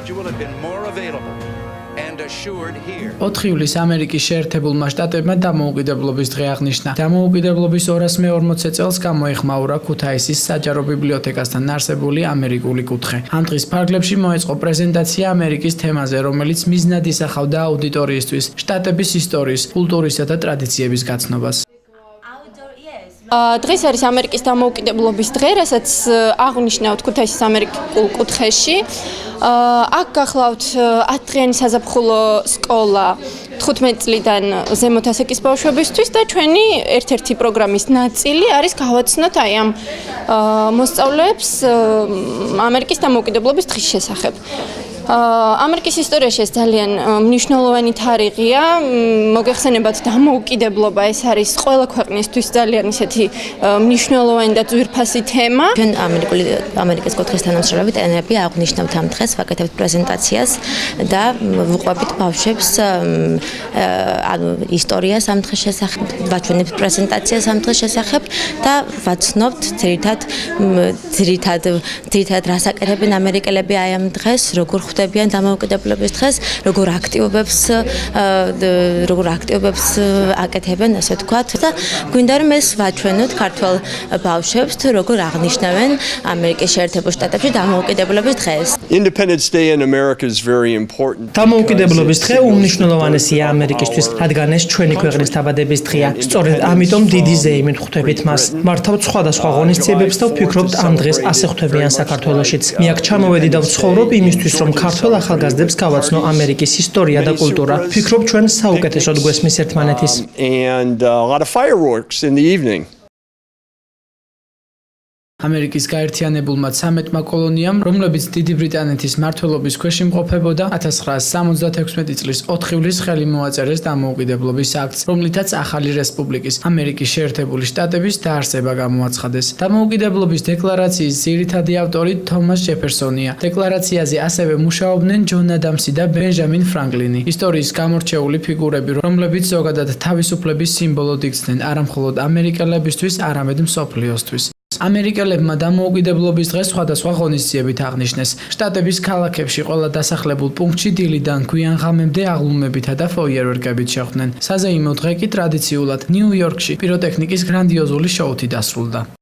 4 ივლისს ამერიკის შეერთებულმა შტატებმა დამოუკიდებლობის დღე აღნიშნა. დამოუკიდებლობის 240 წელს გამოიხმაურა ქუთაისის საჯარო ბიბლიოთეკასთან არსებული ამერიკული კუთხე. ამ დღის ფარგლებში მოეწყო პრეზენტაცია ამერიკის თემაზე, რომელიც მიზნად ისახავდა აუდიტორიისთვის შტატების ისტორიის, კულტურისა და ტრადიციების გაცნობას. დღეს არის ამერიკის დამოუკიდებლობის დღე, რასაც აღნიშნავთ ქუთაისის ამერიკულ კუთხეში. აქ გახლავთ 10 დღიანი საზაფხულო სკოლა 15 წლიდან ზემოთ ასაკის ბავშვებისთვის და ჩვენი ერთ-ერთი პროგრამის ნაწილი არის გავაცნოთ აი ამ მოსწავლეებს ამერიკის დამოუკიდებლობის დღის შესახებ. ამერიკის ისტორიაში ეს ძალიან მნიშვნელოვანი თარიღია. მოგეხსენებათ დამოუკიდებლობა, ეს არის ყველა ქვეყნისთვის ძალიან ისეთი მნიშვნელოვანი და ძვირფასი თემა. ჩვენ ამერიკის კუთხის თანამშრომლები ტენერები აღნიშნავთ ამ დღეს, ვაკეთებთ პრეზენტაციას და ვუყვებით ბავშვებს ისტორიას ამ დღის შესახებ, ვაჩვენებთ პრეზენტაციას ამ დღის შესახებ და ვაცნობთ ძირითად რას აკეთებენ ამერიკელები აი ამ დღეს, როგორ ხვდებიან დამოუკიდებლობის დღეს, როგორ აქტივობებს აკეთებენ, ასე ვთქვათ და გვინდა რომ ეს ვაჩვენოთ ქართველ ბავშვებს თუ როგორ აღნიშნავენ ამერიკის შეერთებულ შტატებში დამოუკიდებლობის დღეს. Independence Day in America is very important. დამოუკიდებლობის დღე უმნიშვნელოვანესია ამერიკისთვის, რადგან ეს ჩვენი ქვეყნის დაბადების დღეა. სწორედ ამიტომ დიდი ზეიმით ხვდებით მას. მართავთ სხვადასხვა ღონისძიებებს და ვფიქრობთ ამ დღეს ასე ხვდებიან საქართველოშიც. მე აქ ჩამოვედი და ვცხოვრობ იმისთვის, რომ ქართველ ახალგაზრდებს გავაცნო ამერიკის ისტორია და კულტურა. ვფიქრობ ჩვენ საუკეთესოდ გვესმის ერთმანეთის. And a lot of fireworks in the evening. ამერიკის გაერთიანებულმა 13 კოლონიამ, რომლებიც დიდი ბრიტანეთის მმართველობის ქვეშ იმყოფებოდა, 1976 წლის 4 ივლისს ხელი მოაწერეს დამოუკიდებლობის აქტს, რომლითაც ახალი რესპუბლიკის, ამერიკის შეერთებული შტატების დაარსება გამოაცხადეს. დამოუკიდებლობის დეკლარაციის ძირითადი ავტორი თომას ჯეფერსონია. დეკლარაციაზე ასევე მუშაობდნენ ჯონ ადამსი და ბენჟამინ ფრანკლინი, ისტორიის გამორჩეული ფიგურები, რომლებიც ზოგადად თავისუფლების სიმბოლოდ იქცნენ არა მხოლოდ ამერიკელებისთვის, არამედ მსოფლიოსთვის. ამერიკელებმა დამოუკიდებლობის დღეს სხვადასხვა ღონისძიებით აღნიშნეს. შტატების ქალაქებში ყველა დასახლებულ პუნქტში დილიდან გვიან ღამემდე აღლუმებითა და ფოიერვერკებით შეხვდნენ. საზეიმო დღე კი ტრადიციულად ნიუ-იორკში პიროტექნიკის გრანდიოზული შოუთი დასრულდა.